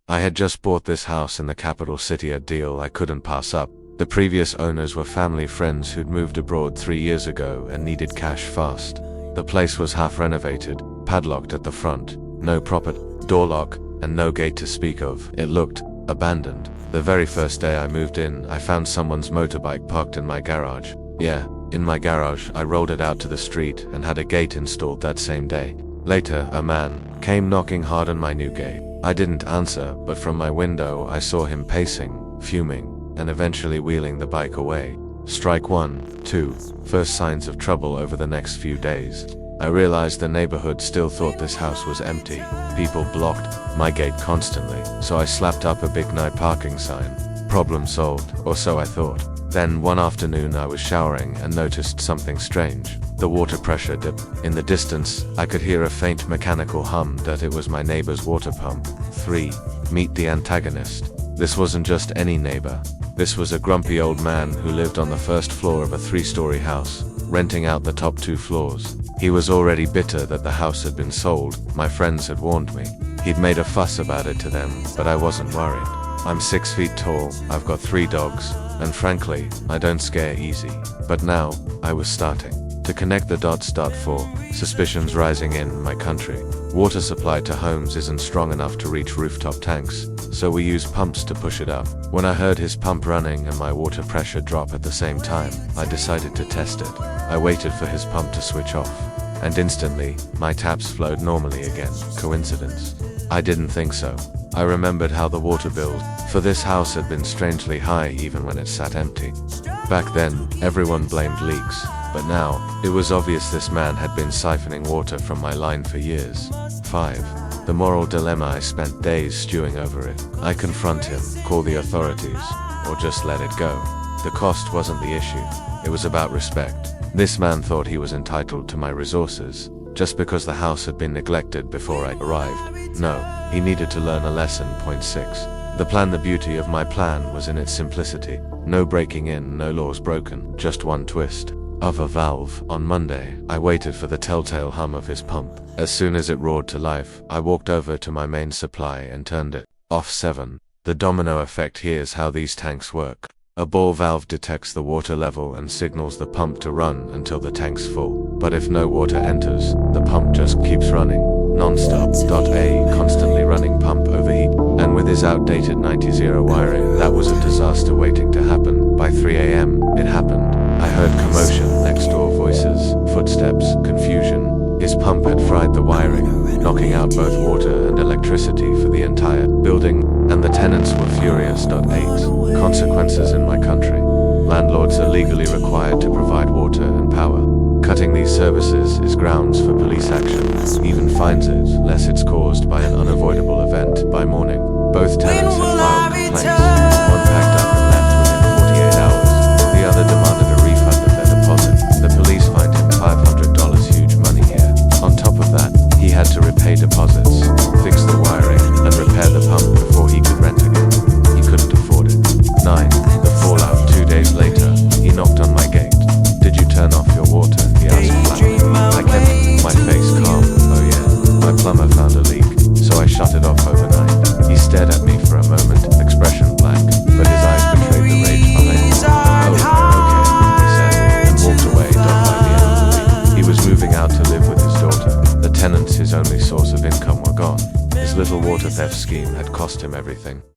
I had just bought this house in the capital city, a deal I couldn't pass up. The previous owners were family friends who'd moved abroad 3 years ago and needed cash fast. The place was half renovated, padlocked at the front, no proper door lock, and no gate to speak of. It looked abandoned. The very first day I moved in, I found someone's motorbike parked in my garage. Yeah, in my garage. I rolled it out to the street and had a gate installed that same day. Later, a man came knocking hard on my new gate. I didn't answer, but from my window I saw him pacing, fuming, and eventually wheeling the bike away. Strike one, two. First signs of trouble over the next few days. I realized the neighborhood still thought this house was empty. People blocked my gate constantly, so I slapped up a big "no parking" sign. Problem solved, or so I thought. Then one afternoon I was showering and noticed something strange. The water pressure dipped. In the distance, I could hear a faint mechanical hum that it was my neighbor's water pump. 3. Meet the antagonist. This wasn't just any neighbor. This was a grumpy old man who lived on the first floor of a 3-story house, renting out the top 2 floors. He was already bitter that the house had been sold. My friends had warned me. He'd made a fuss about it to them, but I wasn't worried. I'm 6 feet tall, I've got 3 dogs, and frankly, I don't scare easy. But now, I was starting to connect the dots. 4. Suspicions rising in my country. Water supply to homes isn't strong enough to reach rooftop tanks, so we use pumps to push it up. When I heard his pump running and my water pressure drop at the same time, I decided to test it. I waited for his pump to switch off, and instantly, my taps flowed normally again. Coincidence? I didn't think so. I remembered how the water bill for this house had been strangely high even when it sat empty. Back then, everyone blamed leaks, but now, it was obvious this man had been siphoning water from my line for years. 5. The moral dilemma. I spent days stewing over it. I confront him, call the authorities, or just let it go. The cost wasn't the issue. It was about respect. This man thought he was entitled to my resources, just because the house had been neglected before I arrived. No, he needed to learn a lesson. 6. The beauty of my plan was in its simplicity. No breaking in, no laws broken, just one twist of a valve. On Monday, I waited for the telltale hum of his pump. As soon as it roared to life, I walked over to my main supply and turned it off. 7. The domino effect. Here's how these tanks work. A ball valve detects the water level and signals the pump to run until the tank's full. But if no water enters, the pump just keeps running, non-stop. A constantly running pump overheat, and with his outdated 90 wiring, that was a disaster waiting to happen. By 3 a.m., it happened. I heard commotion, next door voices, footsteps, confusion. His pump had fried the wiring, knocking out both water and electricity for the entire building, and the tenants were furious. 8. Consequences in my country. Landlords are legally required to provide water and power. Cutting these services is grounds for police action, even fines it, unless it's caused by an unavoidable event. By morning, both tenants had filed complaints. One packed up and left within 48 hours. The other demanded a refund of their deposit. The police fined him $500, huge money here. On top of that, he had to repay deposits, fix the wiring, and repair the pump before he could rent again. He couldn't afford it. 9. The fallout. 2 days later, he knocked on my gate. Did you turn off your water? He asked flatly. I kept my face calm. Oh yeah, my plumber found a leak, so I shut it off overnight. He stared at me for a moment, expression blank, but his eyes betrayed the rage behind me. Oh, okay, he said, and walked away. By the end of the week, he was moving out to live with his daughter. The tenants, his only source of income, were gone. His little water theft scheme had cost him everything.